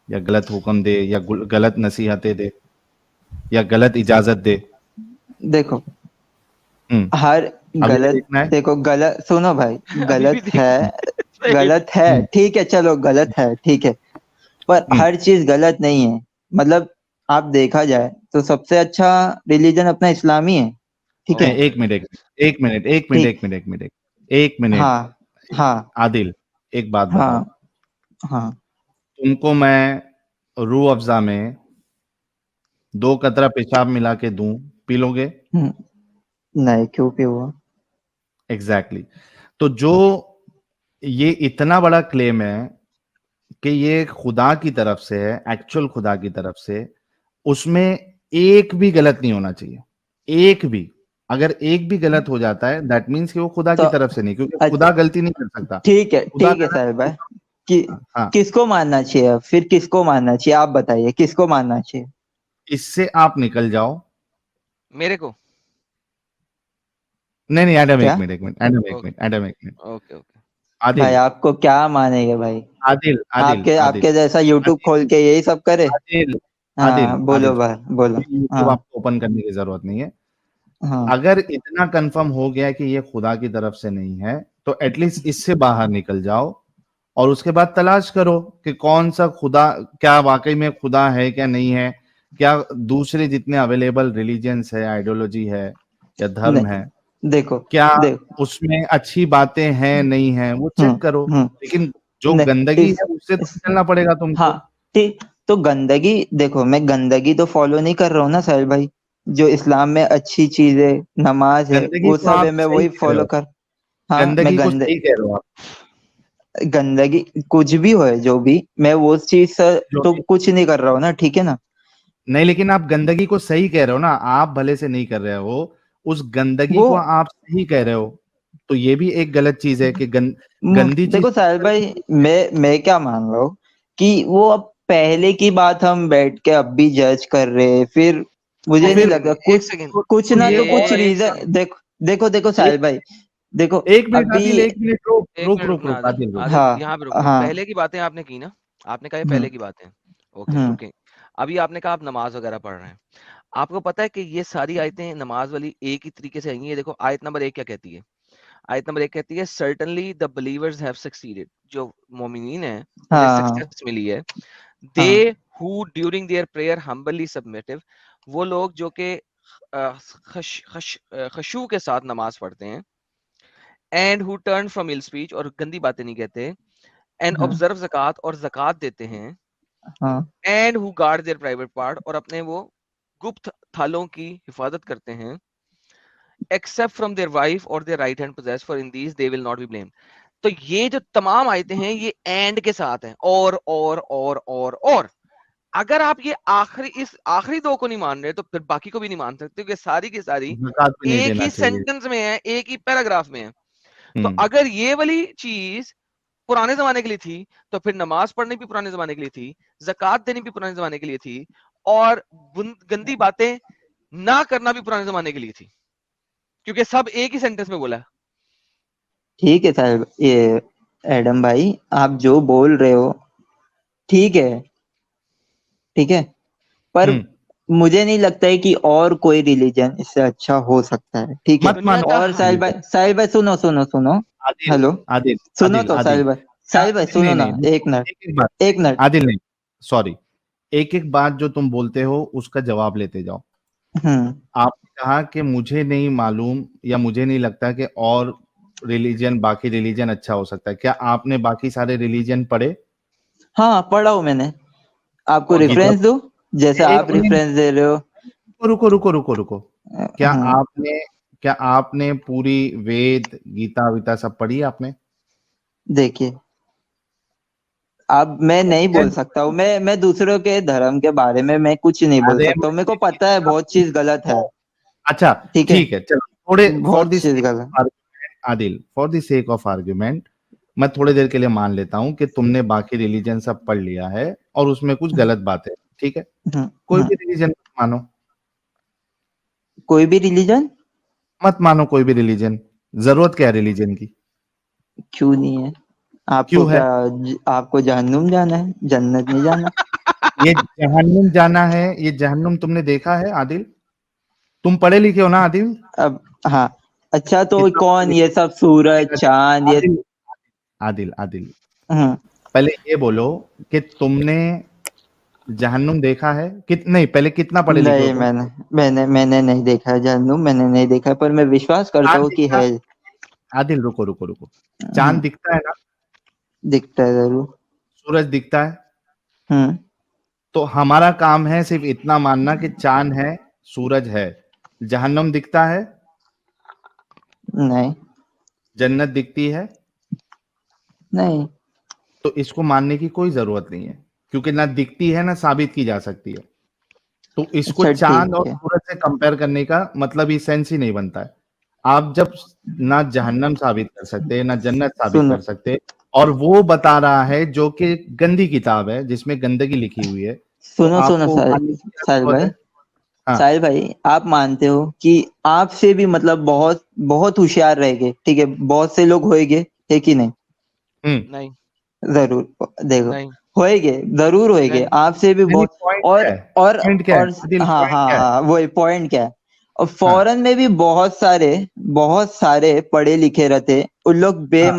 या गलत हुक्म दे या गलत नसीहतें दे या गलत इजाजत दे? देखो हर अभी भी गलत, देखना है? देखो गलत, सुनो भाई, अभी भी गलत देखना है, सही। गलत है, ठीक है चलो गलत है, ठीक है, पर हर चीज गलत नहीं है। मतलब आप देखा जाए तो सबसे अच्छा रिलीजन अपना इस्लामी है, ठीक है। एक मिनट। हाँ हाँ आदिल एक बात बताओ, हाँ हाँ तुमको मैं रूह अफ़ज़ा में 2 कतरा पेशाब मिला के दूं, पी लोगे? नहीं, क्यों पे हुआ? एग्जैक्टली तो जो ये इतना बड़ा क्लेम है कि ये खुदा की तरफ से है, एक्चुअल खुदा की तरफ से, उसमें एक भी गलत नहीं होना चाहिए। एक भी, अगर एक भी गलत हो जाता है दैट मीन्स कि वो खुदा की तरफ से नहीं, क्योंकि खुदा गलती नहीं कर सकता। ठीक है खुदा ठीक है साहिब भाई, कि हाँ, किसको मानना चाहिए, फिर किसको मानना चाहिए, आप बताइए किसको मानना चाहिए। इससे आप निकल जाओ। मेरे को। नहीं एडम, क्या एक मिनट एडम, एक ओके मिनट एडम, एक मिनट। Okay okay. भाई, आदिल, आपको क्या मानेंगे भाई? आदिल, आदिल, आपके आदिल, आपके जैसा यूट्यूब आदिल, खोल के यही सब करे? आदिल, आदिल, हाँ बोलो आदिल, भाई, बोलो। यूट्यूब हाँ आपको ओपन करने की जरूरत नहीं है। हाँ अगर इतना कंफर्म हो गया कि ये खुदा की तरफ से नहीं है, तो एटलीस्ट इससे बाहर निकल जाओ और उसके बाद तलाश करो कि कौन सा खुदा, क्या वाकई में खुदा है क्या नहीं है, क्या दूसरे जितने अवेलेबल रिलीजियंस है, आइडियोलॉजी है या धर्म है, नहीं, देखो क्या देखो। उसमें अच्छी बातें हैं नहीं है, वो चेक करो। हम्म। लेकिन जो नहीं, गंदगी है उससे तो निकलना पड़ेगा तुमको। हाँ ठीक। तो गंदगी, देखो मैं गंदगी तो फॉलो नहीं कर रहा हूँ ना साहिल भाई। जो इस्लाम में अच्छी चीज है, नमाज है, गंदगी वो को सब है, आप मैं सही वही कह रहे फॉलो हो, कर। हाँ मैं गंदगी को सही कह रहे हो आप। गंदगी कुछ भी हो, जो भी, मैं वो चीज से जो तो भी कुछ नहीं कर रहा हूँ ना, ठीक है ना। नहीं, लेकिन आप गंदगी को सही कह रहे हो ना, आप भले से नहीं कर रहे हो, उस गंदगी वो को आप सही कह रहे हो। तो ये भी एक गलत चीज है कि गंदी चीज देखो साहिल भाई, मैं क्या मान रहा हूँ कि वो अब पहले की बात हम बैठ के अब भी जज कर रहे हैं, फिर तो मुझे नहीं फिर लगता एक कुछ सेकंड। कुछ तो ना ये तो कुछ और एक रीजन। सेकंड। देखो देखो देखो एक साहिल भाई, देखो एक मिनट अभी। आदिल, एक मिनट रुक एक रुक मिनट रुक रुकना रुक आदिल, आदिल रुक। आदिल हाँ यहाँ पे रुको। हाँ। पहले की बातें आपने की ना, आपने कहा ये हम्म पहले की बातें। ओके हम्म रुके। अभी आपने कहा आप नमाज वगैरह पढ़ रहे हैं। आपको पता है कि ये सारी आयतें नमाज वाली एक ही तरीके से आई हैं। ये देखो आयत नंबर 1 क्या कहती है। आयत नंबर 1 कहती है certainly the believers have succeeded. जो मोमिनीन हैं उन्हें हाँ सक्सेस मिली है। दे हाँ who during their prayer humbly submissive. वो लोग जो कि खशू के साथ नमाज पढ़ते हैं। And who turn from ill speech, और गंदी बातें नहीं कहते। एंड हाँ ऑब्जर्व ज़कात, और ज़कात देते हैं। हाँ and who guard their private part, और अपने वो गुप्त थालों की हिफाजत करते हैं। एक्सेप्ट फ्रॉम देयर वाइफ और their right hand possess, for in these they will not be blamed. तो ये जो तमाम आयतें हैं ये एंड के साथ हैं, और अगर आप ये आखिरी, इस आखिरी दो को नहीं मान रहे तो फिर बाकी को भी नहीं मान सकते, क्योंकि सारी की सारी ज़कात भी नहीं एक देना ही चाहिए। सेंटेंस में है, एक ही पैराग्राफ में है। तो हम्म अगर ये वाली चीज पुराने जमाने के लिए थी, तो फिर नमाज पढ़नी भी पुराने जमाने के लिए थी, ज़कात देनी भी पुराने जमाने के लिए थी, और गंदी बातें ना करना भी पुराने जमाने के लिए थी, क्योंकि सब एक ही सेंटेंस में बोला है। ठीक है साहिल, ये एडम भाई, आप जो बोल रहे हो ठीक है, ठीक है, पर हम्म मुझे नहीं लगता है कि और कोई रिलीजन इससे अच्छा हो सकता है, ठीक है। मत दुनिया मानो का और किसी को। साहिल भाई सुनो सुनो सुनो। आदिल, हेलो, आदिल, सुनो आदिल, तो आदिल, साहिल भाई नहीं सुनो नहीं ना, नहीं, एक मिनट, एक एक बात, एक मिनट। आदिल नहीं, सॉरी, एक एक बात जो तुम बोलते हो उसका जवाब लेते जाओ। हम्म आपने कहा कि मुझे नहीं मालूम या मुझे नहीं लगता कि और रिलीजन, बाकी रिलीजन अच्छा हो सकता है। क्या आपने बाकी सारे रिलीजन पढ़े? हाँ पढ़ा हूँ मैंने। आपको और गीता, रेफरेंस दूं? जैसे एक आप मिनट, रेफरेंस दे रहे हो। रुको रुको रुको रुको। क्या हाँ आपने क्या आपने पूरी वेद, गीता वीता सब पढ़ी है आपने? देखिए, अब मैं नहीं बोल सकता हूँ, मैं दूसरों के धर्म के बारे में मैं कुछ नहीं बोल अरे सकता हूँ, मेरे को पता है बहुत चीज गलत है, अच्छा, ठीक है, ठीक है, चलो थोड़े फॉर बहुत द चीज सेक गलत। Of argument, Adil, for the sake of argument, मैं थोड़ी देर के लिए मान लेता हूं कि तुमने बाकी रिलीजन सब पढ़ लिया है और उसमें कुछ गलत बात है, ठीक है। कोई हम्म। भी रिलीजन मत मानो, कोई भी रिलीजन? मत मानो कोई भी रिलीजन। जरूरत क्या है रिलीजन की? क्यों नहीं है? आपको क्यों है? क्या, आपको जहन्नुम जाना है, जन्नत नहीं जाना? ये जहन्नुम जाना है, ये जहन्नुम तुमने देखा है आदिल? तुम पढ़े लिखे हो ना आदिल? अब हाँ, अच्छा तो कितना पढ़े कौन लिखे ये सब सूरज हो? चांद ये? आदिल, आदिल, आदिल, हम्म, पहले ये बोलो कि तुमने जहन्नुम देखा है? नहीं, पहले कितना पढ़े लिखे हो नहीं, तुम? मैंने नहीं देखा है जहन्नुम, मैंने नहीं देखा है, पर मैं विश्वास करता चांद हूँ कि दिखता, है। आदिल रुको रुको रुको, चांद दिखता है ना? दिखता है जरूर। सूरज दिखता है। हम्म। तो हमारा काम है सिर्फ इतना मानना कि चांद है, सूरज है। जहन्नुम दिखता है? नहीं जन्नत दिखती है? नहीं। तो इसको मानने की कोई जरूरत नहीं है, क्योंकि ना दिखती है ना साबित की जा सकती है। तो इसको अच्छा चांद और ठीक है। सूरज से कंपेयर करने का मतलब ही सेंस ही नहीं बनता है। आप जब ना जहन्नम साबित कर सकते, ना जन्नत साबित सुनो कर सकते, और वो बता रहा है जो कि गंदी किताब है जिसमें गंदगी लिखी हुई है। सुनो सुनो आपको साहिल साहिल जरूरत भाई, है? हाँ। साहिल भाई, आप मानते हो कि आपसे भी मतलब बहुत बहुत होशियार रहेंगे, ठीक है, बहुत से लोग होएंगे, है कि नहीं? नहीं जरूर देखो, नहीं होएंगे, जरूर होएंगे, नहीं आपसे भी नहीं, बहुत। पॉइंट और क्या है? और पॉइंट क्या है और आदिल, हाँ पॉइंट हाँ क्या है? हाँ, वही पॉइंट क्या है। और हाँ फॉरेन में भी बहुत सारे पढ़े लिखे रहते, उन लोग हाँ।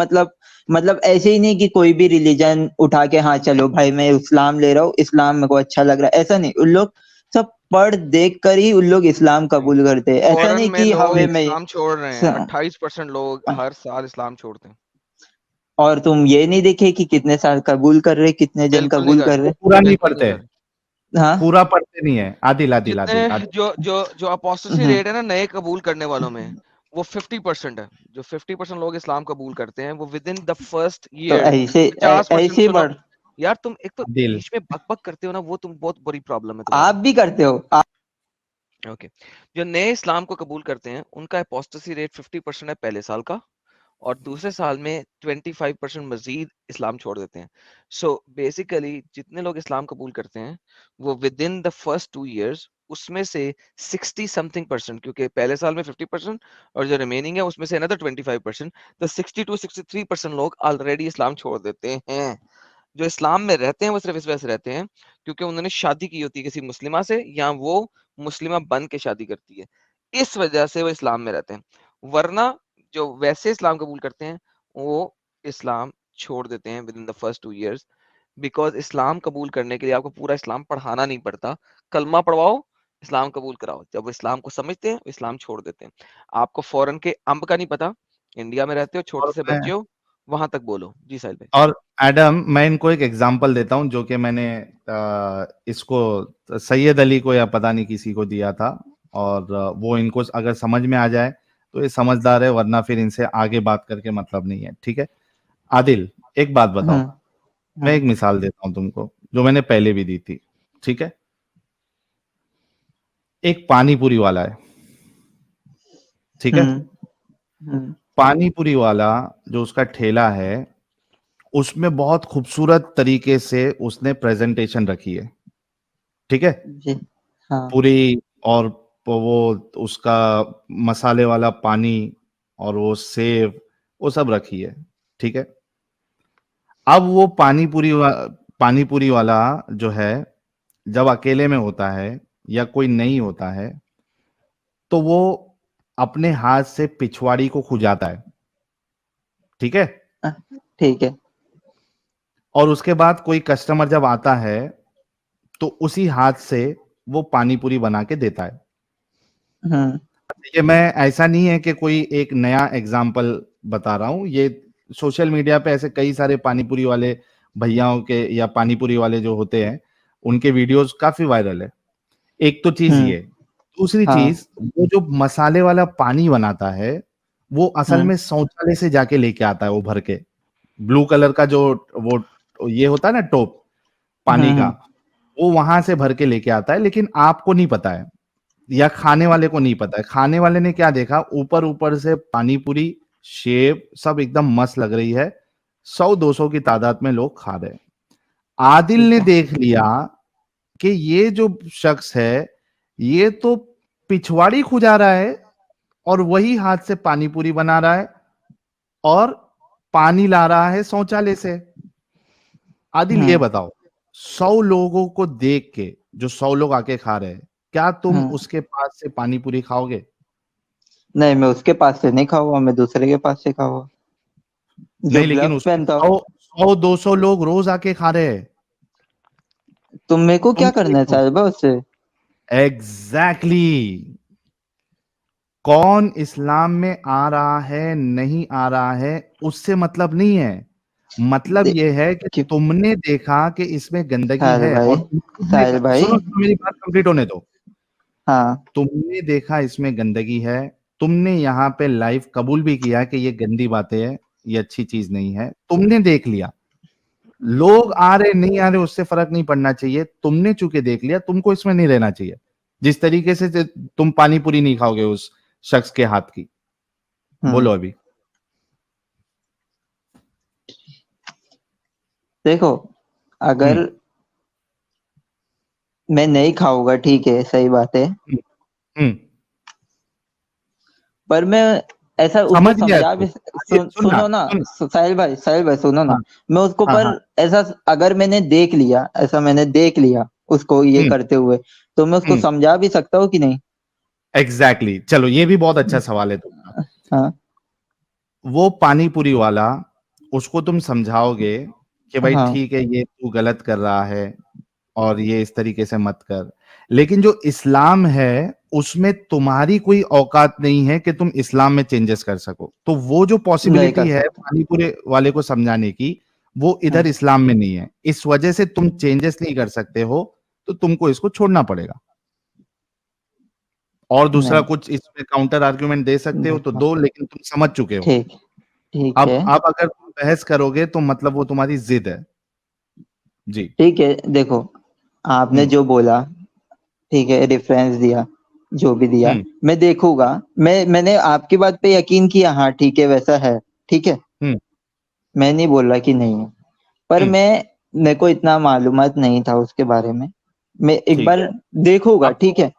मतलब ऐसे ही नहीं कि कोई भी रिलीजन उठा के हाँ चलो भाई मैं इस्लाम ले रहा हूँ, इस्लाम मेरे को अच्छा लग रहा है, ऐसा नहीं। उन लोग सब पढ़ देख कर ही उन लोग इस्लाम नहीं कबूल करते हैं, ऐसा फॉरेन नहीं में कि लोग हवे में। इस्लाम छोड़ रहे हैं, 28% लोग हर साल इस्लाम छोड़ते हैं। और तुम ये नहीं देखे कि कितने साल कबूल कर रहे, कितने जन बिल्कुल नहीं कबूल कर कर रहे, वो रहे? पूरा नहीं बिल्कुल नहीं पढ़ते, कर रहे। हाँ पूरा पढ़ते नहीं है। आदिल आदिल आदिल जितने आदिल। जो अपोस्टेसी हम्म, रेट है ना नए कबूल करने वालों में, वो 50% है। जो 50% लोग इस्लाम कबूल करते हैं वो विद इन द फर्स्ट तो ईयर। 50% ऐसे ही सुनो बढ़। यार, तुम एक तो आदिल, बीच में बक बक करते हो ना, वो तुम बहुत बुरी प्रॉब्लम है आप तुम्हारी। भी करते हो ओके, जो नए इस्लाम को कबूल करते हैं उनका अपोस्टेसी रेट 50% है पहले साल का, और दूसरे साल में 25% मजीद इस्लाम छोड़ देते हैं। सो बेसिकली जितने लोग इस्लाम कबूल करते हैं वो with in the first 2 years उसमें से 60 something%, क्योंकि पहले साल में 50% और जो रिमेनिंग है उसमें से अनदर 25%, तो 60 to 63% लोग ऑलरेडी इस्लाम छोड़ देते हैं। जो इस्लाम में रहते हैं वो सिर्फ इस वजह से रहते हैं क्योंकि उन्होंने शादी की होती है किसी मुस्लिमा से, या वो मुस्लिमा बन के शादी करती है, इस वजह से वो इस्लाम में रहते हैं। वरना जो वैसे इस्लाम कबूल करते हैं वो इस्लाम छोड़ देते हैं within the first 2 years. Because Islam कबूल करने के लिए आपको पूरा इस्लाम पढ़ाना नहीं पड़ता, कलमा पढ़वाओ, इस्लाम कबूल कराओ, जब वो इस्लाम को समझते हैं वो इस्लाम छोड़ देते हैं। आपको फॉरेन के अंब का नहीं पता, इंडिया में रहते हो, छोटे और से मैं बच्चे हो, वहां तक बोलो जी साहिल भाई। और एडम, मैं इनको एक एग्जांपल देता हूं जो कि मैंने इसको सैयद अली को या पता नहीं किसी को दिया था, और वो इनको अगर समझ में आ जाए तो ये समझदार है, वरना फिर इनसे आगे बात करके मतलब नहीं है। ठीक है आदिल, एक बात बताओ, हम्म मैं हम्म एक मिसाल देता हूं तुमको जो मैंने पहले भी दी थी। ठीक है, एक पानी पूरी वाला है, ठीक है, हम्म हम्म, पानी पूरी वाला जो उसका ठेला है उसमें बहुत खूबसूरत तरीके से उसने प्रेजेंटेशन रखी है। ठीक है, जी हाँ पूरी, और वो उसका मसाले वाला पानी और वो सेव, वो सब रखी है। ठीक है, अब वो पानी पूरी वाला जो है, जब अकेले में होता है या कोई नहीं होता है तो वो अपने हाथ से पिछवाड़ी को खुजाता है। ठीक है, ठीक है। और उसके बाद कोई कस्टमर जब आता है तो उसी हाथ से वो पानी पूरी बना के देता है। हम्म ये मैं, ऐसा नहीं है कि कोई एक नया एग्जाम्पल बता रहा हूं, ये सोशल मीडिया पे ऐसे कई सारे पानीपुरी वाले भैयाओं के या पानीपुरी वाले जो होते हैं उनके वीडियोस काफी वायरल है। एक तो चीज हम्म ये, दूसरी हाँ चीज, वो जो मसाले वाला पानी बनाता है वो असल हम्म में शौचालय से जाके लेके आता है वो भर के, ब्लू कलर का जो वो ये होता है ना टोप पानी का, हम्म वो वहां से भर के लेके आता है, लेकिन आपको नहीं पता है या खाने वाले को नहीं पता है। खाने वाले ने क्या देखा, ऊपर ऊपर से पानी पूरी, शेव सब एकदम मस्त लग रही है, 100-200 की तादाद में लोग खा रहे हैं। आदिल ठीक ने है। देख लिया कि ये जो शख्स है ये तो पिछवाड़ी खुजा रहा है और वही हाथ से पानी पूरी बना रहा है और पानी ला रहा है शौचालय से। आदिल ये हम्म बताओ, 100 लोगों को देख के जो 100 लोग आके खा रहे हैं, क्या तुम हम्म उसके पास से पानी पूरी खाओगे? नहीं, मैं उसके पास से नहीं खाऊंगा, मैं दूसरे के पास से खाऊंगा जो नहीं, लेकिन ग्लव्स उसमें पहनता हो। 100-200 लोग रोज आके खा रहे हैं। तुम मेरे को तुम क्या करना है देखो साहिबा उससे? एग्जैक्टली exactly, कौन इस्लाम में आ रहा है नहीं आ रहा है उससे मतलब नहीं है। मतलब दे- यह है कि क्यों? तुमने देखा कि इसमें गंदगी साहिल है भाई, और तुम खुद ने साहिल भाई, सुनो सुनो, मेरी बात कंप्लीट होने दो। हाँ तुमने देखा इसमें गंदगी है, तुमने यहाँ पे लाइव कबूल भी किया कि ये गंदी बातें है, ये अच्छी चीज नहीं है, तुमने देख लिया। लोग आ रहे नहीं आ रहे उससे फर्क नहीं पड़ना चाहिए, तुमने चूंकि देख लिया, तुमको इसमें नहीं रहना चाहिए। जिस तरीके से तुम पानी पूरी नहीं खाओगे उस शख्स के हाथ की। हम्म बोलो अभी। देखो, अगर मैं नहीं खाऊंगा, ठीक है, सही बात है, हम्म, पर मैं ऐसा उसको समझ गया समझा तू। भी अरे सुन सुनो ना, सुन। साहिल भाई सुनो ना, हाँ मैं उसको हाँ पर हाँ। ऐसा अगर मैंने देख लिया उसको ये हम्म करते हुए, तो मैं उसको हम्म समझा भी सकता हूँ कि नहीं? एग्जैक्टली, चलो ये भी बहुत अच्छा सवाल है तुम्हारा। हाँ वो पानी पूरी वाला, उसको तुम समझाओगे कि भाई हाँ ठीक है ये तू गलत कर रहा है और ये इस तरीके से मत कर, लेकिन जो इस्लाम है उसमें तुम्हारी कोई औकात नहीं है कि तुम इस्लाम में चेंजेस कर सको। तो वो जो नहीं पॉसिबिलिटी कर है सकता। पानीपुरी वाले को समझाने की, वो इधर हाँ, इस्लाम में नहीं है। इस वजह से तुम चेंजेस नहीं कर सकते हो, तो तुमको इसको छोड़ना पड़ेगा। और दूसरा नहीं कुछ इसमें काउंटर आर्ग्यूमेंट दे सकते हो तो देखो, दो, लेकिन तुम समझ चुके हो। ठीक ठीक है, अब अगर तुम बहस करोगे तो मतलब वो तुम्हारी जिद है। जी। ठीक है, देखो, आपने हम्म जो बोला, ठीक है, रेफरेंस दिया, जो भी दिया, हम्म मैं देखूंगा। मैंने आपकी बात पे यकीन किया, हाँ ठीक है, वैसा है, ठीक है, हम्म मैं नहीं बोल रहा कि नहीं है, पर हम्म मेरे को इतना मालूमात नहीं था उसके बारे में। मैं एक ठीक बार है। देखूंगा, अब ठीक तो है,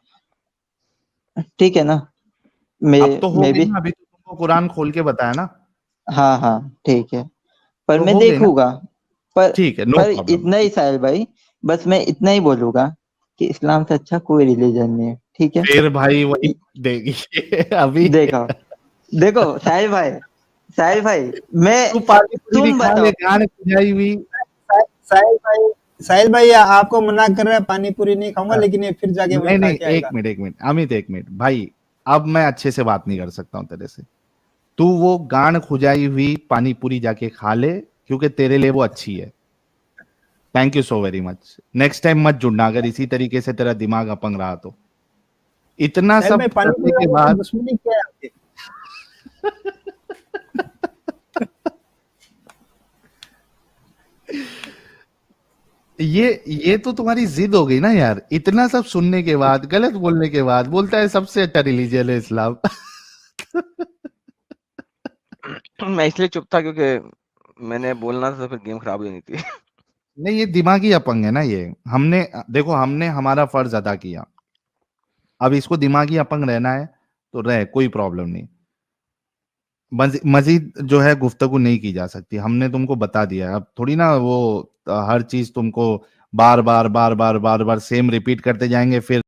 ठीक है ना, अब तो हो मैं गई भी, ना, अभी तो तुमको कुरान खोल के बताया ना। हाँ हाँ ठीक है, पर तो मैं हो गई ना। देखूंगा। पर ठीक है, नो पर प्रॉब्लम। इतना ही साहिल भाई, बस मैं इतना ही बोलूंगा कि इस्लाम से अच्छा कोई रिलीजन नहीं है, ठीक है। फिर भाई वही देगी अभी। देखो, देखो साहिल भाई, मैं, तू पानी पूरी तुम दिखा बताओ। ले, गान खुजाई हुई। साहिल भाई आपको मना कर रहा है, पानी पूरी नहीं खाऊंगा, लेकिन ये फिर जाके वही नहीं खा नहीं, के एक आएगा। मिनट एक मिनट अमित, एक मिनट भाई। अब मैं अच्छे से बात नहीं कर सकता हूँ तेरे से। तू वो गान खुजाई हुई पानी पूरी जाके खा ले, क्योंकि तेरे लिए वो अच्छी है। Thank you so very much. Next time मत जुड़ना अगर इसी तरीके से तेरा दिमाग अपंग रहा तो। इतना साहिल भाई सब पानी करने पूरी के वाले से बाद दुश्मनी क्या है आपकी? ये तो तुम्हारी जिद हो गई ना यार। इतना सब सुनने के बाद, गलत बोलने के बाद बोलता है सबसे अच्छा रिलीजन है इस्लाम। मैं इसलिए चुप था क्योंकि मैंने बोलना था तो फिर गेम खराब हो जानी थी। नहीं, ये दिमागी अपंग है ना ये। हमने देखो, हमने हमारा फर्ज अदा किया। अब इसको दिमागी अपंग रहना है तो रहे, कोई प्रॉब्लम नहीं। मजीद जो है गुफ्तगू नहीं की जा सकती, हमने तुमको बता दिया है। अब थोड़ी ना वो हर चीज तुमको बार बार सेम रिपीट करते जाएंगे फिर